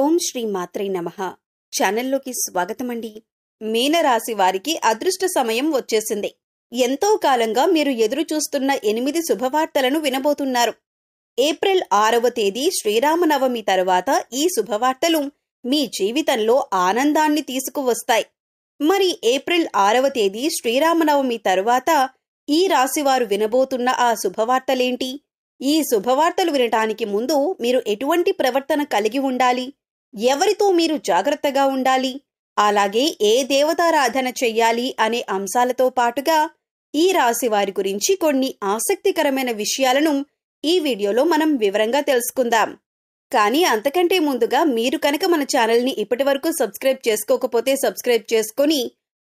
ఓం శ్రీ మాత్రే నమః. ఛానల్లోకి స్వాగతమండి. మీనరాశి వారికి అదృష్ట సమయం వచ్చేసింది. ఎంతో కాలంగా మీరు ఎదురు చూస్తున్న 8 శుభవార్తలను వినబోతున్నారు. ఏప్రిల్ 6వ తేదీ శ్రీరామనవమి తరువాత ఈ శుభవార్తలు మీ జీవితంలో ఆనందాన్ని తీసుకువస్తాయి. మరి ఏప్రిల్ 6వ తేదీ శ్రీరామనవమి తరువాత ఈ రాశివారు వినబోతున్న ఆ శుభవార్తలేంటి? ఈ శుభవార్తలు వినటానికి ముందు మీరు ఎటువంటి ప్రవర్తన కలిగి ఉండాలి? ఎవరితో మీరు జాగ్రత్తగా ఉండాలి? అలాగే ఏ దేవతారాధన చెయ్యాలి అనే అంశాలతో పాటుగా ఈ రాశి వారి గురించి కొన్ని ఆసక్తికరమైన విషయాలను ఈ వీడియోలో మనం వివరంగా తెలుసుకుందాం. కానీ అంతకంటే ముందుగా మీరు కనుక మన ఛానల్ని ఇప్పటివరకు సబ్స్క్రైబ్ చేసుకోకపోతే సబ్స్క్రైబ్ చేసుకొని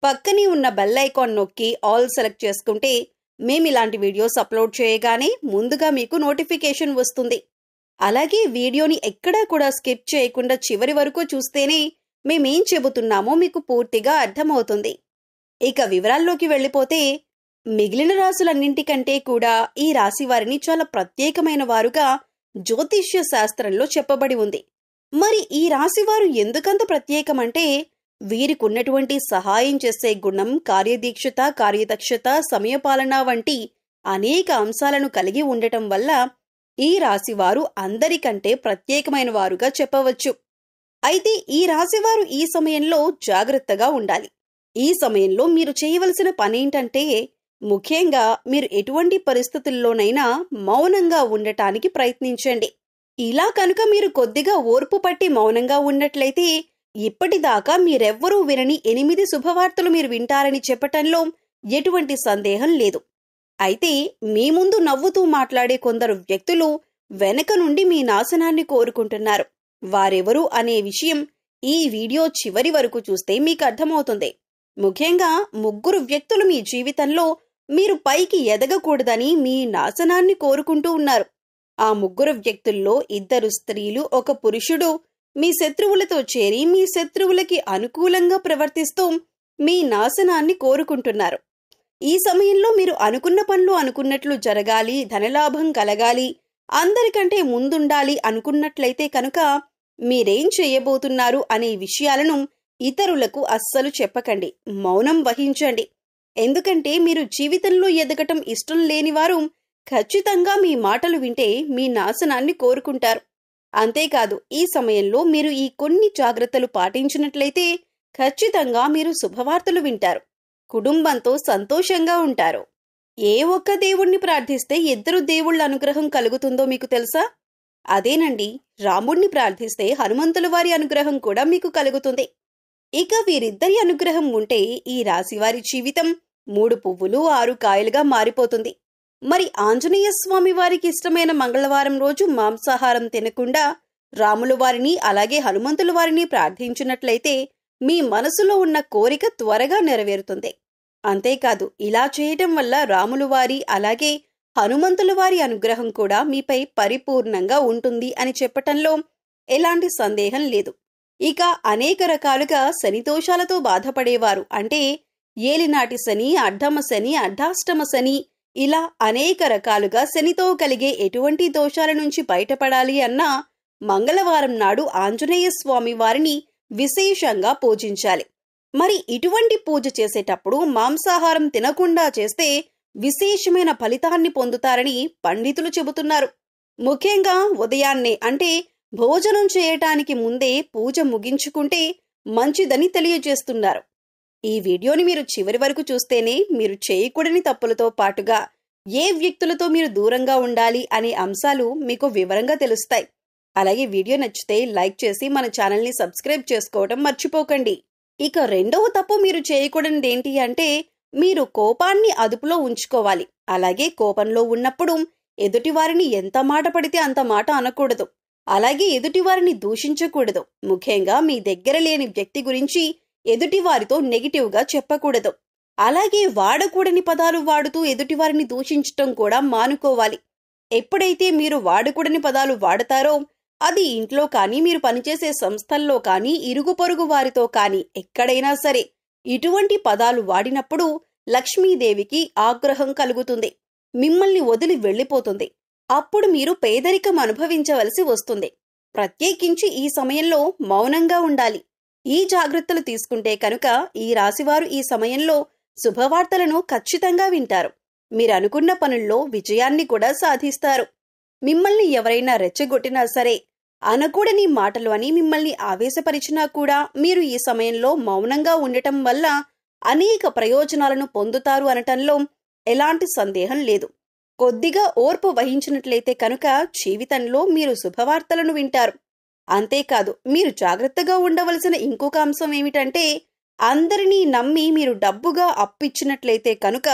పక్కనే ఉన్న బెల్ ఐకాన్ నొక్కి ఆల్ సెలెక్ట్ చేసుకుంటే మేమిలాంటి వీడియోస్ అప్లోడ్ చేయగానే ముందుగా మీకు నోటిఫికేషన్ వస్తుంది. అలాగే వీడియోని ఎక్కడా కూడా స్కిప్ చేయకుండా చివరి వరకు చూస్తేనే మేమేం చెబుతున్నామో మీకు పూర్తిగా అర్థమవుతుంది. ఇక వివరాల్లోకి వెళ్ళిపోతే మిగిలిన రాశులన్నింటికంటే కూడా ఈ రాశి వారిని చాలా ప్రత్యేకమైన వారుగా జ్యోతిష్య శాస్త్రంలో చెప్పబడి ఉంది. మరి ఈ రాశివారు ఎందుకంత ప్రత్యేకమంటే వీరికున్నటువంటి సహాయం చేసే గుణం, కార్యదీక్షత, కార్యదక్షత, సమయపాలన వంటి అనేక అంశాలను కలిగి ఉండటం వల్ల ఈ రాశివారు అందరికంటే ప్రత్యేకమైన వారుగా చెప్పవచ్చు. అయితే ఈ రాశివారు ఈ సమయంలో జాగ్రత్తగా ఉండాలి. ఈ సమయంలో మీరు చేయవలసిన పనేంటంటే ముఖ్యంగా మీరు ఎటువంటి పరిస్థితుల్లోనైనా మౌనంగా ఉండటానికి ప్రయత్నించండి. ఇలా కనుక మీరు కొద్దిగా ఓర్పు పట్టి మౌనంగా ఉన్నట్లయితే ఇప్పటిదాకా మీరెవ్వరూ వినని 8 శుభవార్తలు మీరు వింటారని చెప్పటంలో ఎటువంటి సందేహం లేదు. అయితే మీ ముందు నవ్వుతూ మాట్లాడే కొందరు వ్యక్తులు వెనక నుండి మీ నాశనాన్ని కోరుకుంటున్నారు. వారెవరు అనే విషయం ఈ వీడియో చివరి వరకు చూస్తే మీకు అర్థమవుతుంది. ముఖ్యంగా 3 వ్యక్తులు మీ జీవితంలో మీరు పైకి ఎదగకూడదని మీ నాశనాన్ని కోరుకుంటూ ఉన్నారు. ఆ 3 వ్యక్తుల్లో 2 స్త్రీలు, 1 పురుషుడు మీ శత్రువులతో చేరి మీ శత్రువులకి అనుకూలంగా ప్రవర్తిస్తూ మీ నాశనాన్ని కోరుకుంటున్నారు. ఈ సమయంలో మీరు అనుకున్న పనులు అనుకున్నట్లు జరగాలి, ధనలాభం కలగాలి, అందరికంటే ముందుండాలి అనుకున్నట్లయితే కనుక మీరేం చేయబోతున్నారు అనే విషయాలను ఇతరులకు అస్సలు చెప్పకండి. మౌనం వహించండి. ఎందుకంటే మీరు జీవితంలో ఎదగటం ఇష్టం లేనివారు ఖచ్చితంగా మీ మాటలు వింటే మీ నాశనాన్ని కోరుకుంటారు. అంతేకాదు ఈ సమయంలో మీరు ఈ కొన్ని జాగ్రత్తలు పాటించినట్లయితే ఖచ్చితంగా మీరు శుభవార్తలు వింటారు. కుటుంబంతో సంతోషంగా ఉంటారు. ఏ ఒక్క దేవుణ్ణి ప్రార్థిస్తే 2 దేవుళ్ళ అనుగ్రహం కలుగుతుందో మీకు తెలుసా? అదేనండి, రాముణ్ణి ప్రార్థిస్తే హనుమంతుల వారి అనుగ్రహం కూడా మీకు కలుగుతుంది. ఇక వీరిద్దరి అనుగ్రహం ఉంటే ఈ రాశివారి జీవితం 3 పువ్వులు 6 కాయలుగా మారిపోతుంది. మరి ఆంజనేయ స్వామి వారికి ఇష్టమైన మంగళవారం రోజు మాంసాహారం తినకుండా రాముల వారిని అలాగే హనుమంతుల వారిని ప్రార్థించినట్లయితే మీ మనసులో ఉన్న కోరిక త్వరగా నెరవేరుతుంది. అంతేకాదు ఇలా చేయటం వల్ల రాముల వారి అలాగే హనుమంతుల వారి అనుగ్రహం కూడా మీపై పరిపూర్ణంగా ఉంటుంది అని చెప్పటంలో ఎలాంటి సందేహం లేదు. ఇక అనేక రకాలుగా శని దోషాలతో బాధపడేవారు, అంటే ఏలినాటి శని, అర్ధమ శని, అర్ధాష్టమ శని, ఇలా అనేక రకాలుగా శనితో కలిగే ఎటువంటి దోషాల నుంచి బయటపడాలి అన్నా మంగళవారం నాడు ఆంజనేయ స్వామి వారిని విశేషంగా పూజించాలి. మరి ఇటువంటి పూజ చేసేటప్పుడు మాంసాహారం తినకుండా చేస్తే విశేషమైన ఫలితాన్ని పొందుతారని పండితులు చెబుతున్నారు. ముఖ్యంగా ఉదయాన్నే, అంటే భోజనం చేయటానికి ముందే పూజ ముగించుకుంటే మంచిదని తెలియజేస్తున్నారు. ఈ వీడియోని మీరు చివరి వరకు చూస్తేనే మీరు చేయకూడని తప్పులతో పాటుగా ఏ వ్యక్తులతో మీరు దూరంగా ఉండాలి అనే అంశాలు మీకు వివరంగా తెలుస్తాయి. అలాగే వీడియో నచ్చితే లైక్ చేసి మన ఛానల్ని సబ్స్క్రైబ్ చేసుకోవడం మర్చిపోకండి. ఇక రెండవ తప్పు మీరు చేయకూడనిది ఏంటి అంటే మీరు కోపాన్ని అదుపులో ఉంచుకోవాలి. అలాగే కోపంలో ఉన్నప్పుడు ఎదుటివారిని ఎంత మాట పడితే అంత మాట అనకూడదు. అలాగే ఎదుటివారిని దూషించకూడదు. ముఖ్యంగా మీ దగ్గర లేని వ్యక్తి గురించి ఎదుటివారితో నెగిటివ్గా చెప్పకూడదు. అలాగే వాడకూడని పదాలు వాడుతూ ఎదుటివారిని దూషించటం కూడా మానుకోవాలి. ఎప్పుడైతే మీరు వాడకూడని పదాలు వాడతారో అది ఇంట్లో కానీ, మీరు పనిచేసే సంస్థల్లో కానీ, ఇరుగు పొరుగు వారితో కానీ ఎక్కడైనా సరే ఇటువంటి పదాలు వాడినప్పుడు లక్ష్మీదేవికి ఆగ్రహం కలుగుతుంది. మిమ్మల్ని వదిలి వెళ్ళిపోతుంది. అప్పుడు మీరు పేదరికం అనుభవించవలసి వస్తుంది. ప్రత్యేకించి ఈ సమయంలో మౌనంగా ఉండాలి. ఈ జాగ్రత్తలు తీసుకుంటే కనుక ఈ రాశివారు ఈ సమయంలో శుభవార్తలను ఖచ్చితంగా వింటారు. మీరనుకున్న పనుల్లో విజయాన్ని కూడా సాధిస్తారు. మిమ్మల్ని ఎవరైనా రెచ్చగొట్టినా సరే, అనకూడని మాటలు అని మిమ్మల్ని ఆవేశపరిచినా కూడా మీరు ఈ సమయంలో మౌనంగా ఉండటం వల్ల అనేక ప్రయోజనాలను పొందుతారు అనటంలో ఎలాంటి సందేహం లేదు. కొద్దిగా ఓర్పు వహించినట్లయితే కనుక జీవితంలో మీరు శుభవార్తలను వింటారు. అంతేకాదు, మీరు జాగ్రత్తగా ఉండవలసిన ఇంకొక అంశం ఏమిటంటే, అందరినీ నమ్మి మీరు డబ్బుగా అప్పిచ్చినట్లయితే కనుక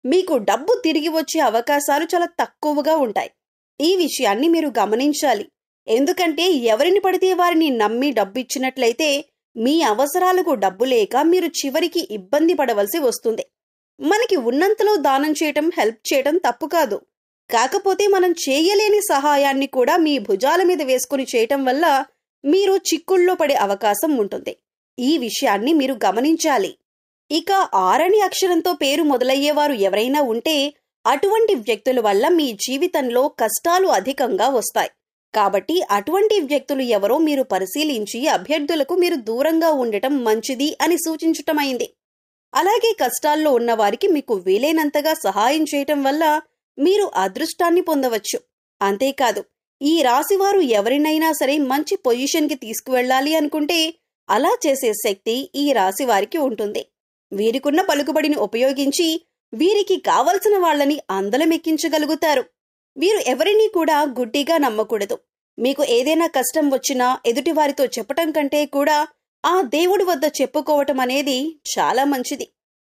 మీకు డబ్బు తిరిగి వచ్చే అవకాశాలు చాలా తక్కువగా ఉంటాయి. ఈ విషయాన్ని మీరు గమనించాలి. ఎందుకంటే ఎవరిని పడితే వారిని నమ్మి డబ్బిచ్చినట్లయితే మీ అవసరాలకు డబ్బు లేక మీరు చివరికి ఇబ్బంది పడవలసి వస్తుంది. మనకి ఉన్నంతలో దానం చేయటం, హెల్ప్ చేయటం తప్పు కాదు. కాకపోతే మనం చేయలేని సహాయాన్ని కూడా మీ భుజాల మీద వేసుకుని చేయటం వల్ల మీరు చిక్కుల్లో పడే అవకాశం ఉంటుంది. ఈ విషయాన్ని మీరు గమనించాలి. ఇక 6 అనే అక్షరంతో పేరు మొదలయ్యేవారు ఎవరైనా ఉంటే అటువంటి వ్యక్తుల వల్ల మీ జీవితంలో కష్టాలు అధికంగా వస్తాయి. కాబట్టి అటువంటి వ్యక్తులు ఎవరో మీరు పరిశీలించి అభ్యర్థులకు మీరు దూరంగా ఉండటం మంచిది అని సూచించటమైంది. అలాగే కష్టాల్లో ఉన్నవారికి మీకు వీలైనంతగా సహాయం చేయటం వల్ల మీరు అదృష్టాన్ని పొందవచ్చు. అంతేకాదు, ఈ రాశివారు ఎవరినైనా సరే మంచి పొజిషన్కి తీసుకువెళ్ళాలి అనుకుంటే అలా చేసే శక్తి ఈ రాశివారికి ఉంటుంది. వీరికున్న పలుకుబడిని ఉపయోగించి వీరికి కావలసిన వాళ్ళని అందలమెక్కించగలుగుతారు. వీరు ఎవరినీ కూడా గుడ్డిగా నమ్మకూడదు. మీకు ఏదైనా కష్టం వచ్చినా ఎదుటివారితో చెప్పటం కంటే కూడా ఆ దేవుడి వద్ద చెప్పుకోవటం అనేది చాలా మంచిది.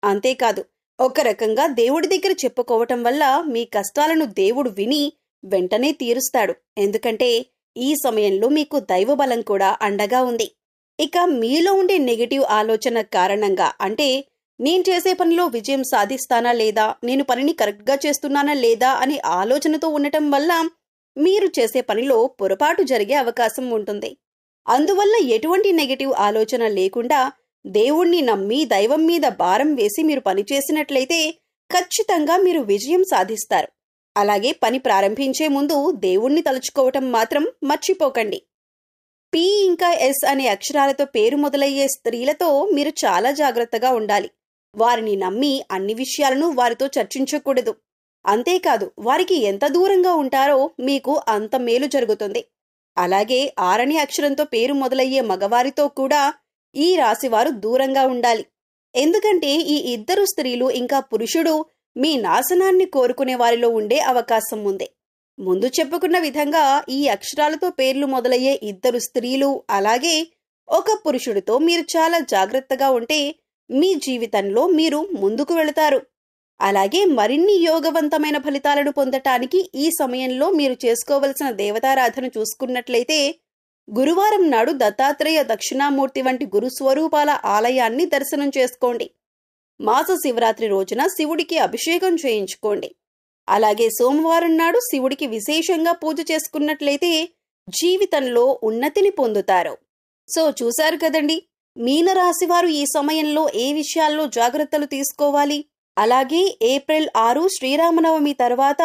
అంతేకాదు, ఒక రకంగా దేవుడి దగ్గర చెప్పుకోవటం వల్ల మీ కష్టాలను దేవుడు విని వెంటనే తీరుస్తాడు. ఎందుకంటే ఈ సమయంలో మీకు దైవబలం కూడా అండగా ఉంది. ఇక మీలో ఉండే నెగటివ్ ఆలోచన కారణంగా, అంటే నేను చేసే పనిలో విజయం సాధిస్తానా లేదా, నేను పనిని కరెక్ట్గా చేస్తున్నానా లేదా అనే ఆలోచనతో ఉండటం వల్ల మీరు చేసే పనిలో పొరపాటు జరిగే అవకాశం ఉంటుంది. అందువల్ల ఎటువంటి నెగటివ్ ఆలోచన లేకుండా దేవుణ్ణి నమ్మి దైవం మీద భారం వేసి మీరు పనిచేసినట్లయితే ఖచ్చితంగా మీరు విజయం సాధిస్తారు. అలాగే పని ప్రారంభించే ముందు దేవుణ్ణి తలుచుకోవటం మాత్రం మర్చిపోకండి. పి ఇంకా ఎస్ అనే అక్షరాలతో పేరు మొదలయ్యే స్త్రీలతో మీరు చాలా జాగ్రత్తగా ఉండాలి. వారిని నమ్మి అన్ని విషయాలను వారితో చర్చించకూడదు. అంతేకాదు, వారికి ఎంత దూరంగా ఉంటారో మీకు అంత మేలు జరుగుతుంది. అలాగే 6 అనే అక్షరంతో పేరు మొదలయ్యే మగవారితో కూడా ఈ రాశివారు దూరంగా ఉండాలి. ఎందుకంటే ఈ ఇద్దరు స్త్రీలు ఇంకా పురుషుడు మీ నాశనాన్ని కోరుకునే వారిలో ఉండే అవకాశం ఉంది. ముందు చెప్పుకున్న విధంగా ఈ అక్షరాలతో పేర్లు మొదలయ్యే 2 స్త్రీలు అలాగే ఒక పురుషుడితో మీరు చాలా జాగ్రత్తగా ఉంటే మీ జీవితంలో మీరు ముందుకు వెళతారు. అలాగే మరిన్ని యోగవంతమైన ఫలితాలను పొందటానికి ఈ సమయంలో మీరు చేసుకోవలసిన దేవతారాధన చూసుకున్నట్లయితే గురువారం నాడు దత్తాత్రేయ దక్షిణామూర్తి వంటి గురు స్వరూపాల ఆలయాన్ని దర్శనం చేసుకోండి. మాస శివరాత్రి రోజున శివుడికి అభిషేకం చేయించుకోండి. అలాగే సోమవారం నాడు శివుడికి విశేషంగా పూజ చేసుకున్నట్లయితే జీవితంలో ఉన్నతిని పొందుతారు. సో చూశారు కదండి, మీనరాశివారు ఈ సమయంలో ఏ విషయాల్లో జాగ్రత్తలు తీసుకోవాలి, అలాగే ఏప్రిల్ 6 శ్రీరామనవమి తర్వాత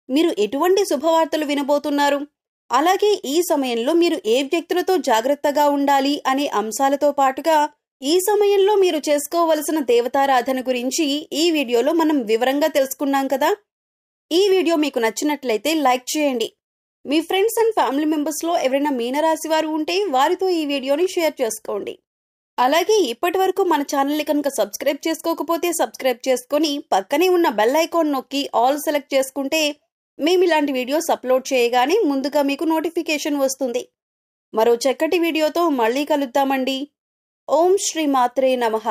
మీరు ఎటువంటి శుభవార్తలు వినబోతున్నారు, అలాగే ఈ సమయంలో మీరు ఏ వ్యక్తులతో జాగ్రత్తగా ఉండాలి అనే అంశాలతో పాటుగా ఈ సమయంలో మీరు చేసుకోవలసిన దేవతారాధన గురించి ఈ వీడియోలో మనం వివరంగా తెలుసుకున్నాం కదా. ఈ వీడియో మీకు నచ్చినట్లయితే లైక్ చేయండి. మీ ఫ్రెండ్స్ అండ్ ఫ్యామిలీ మెంబర్స్లో ఎవరైనా మీనరాశి వారు ఉంటే వారితో ఈ వీడియోని షేర్ చేసుకోండి. అలాగే ఇప్పటి వరకు మన ఛానల్ని కనుక సబ్స్క్రైబ్ చేసుకోకపోతే సబ్స్క్రైబ్ చేసుకొని పక్కనే ఉన్న బెల్ ఐకాన్ నొక్కి ఆల్ సెలెక్ట్ చేసుకుంటే మేము ఇలాంటి వీడియోస్ అప్లోడ్ చేయగానే ముందుగా మీకు నోటిఫికేషన్ వస్తుంది. మరో చక్కటి వీడియోతో మళ్ళీ కలుద్దామండి. ఓం శ్రీ మాత్రే నమః.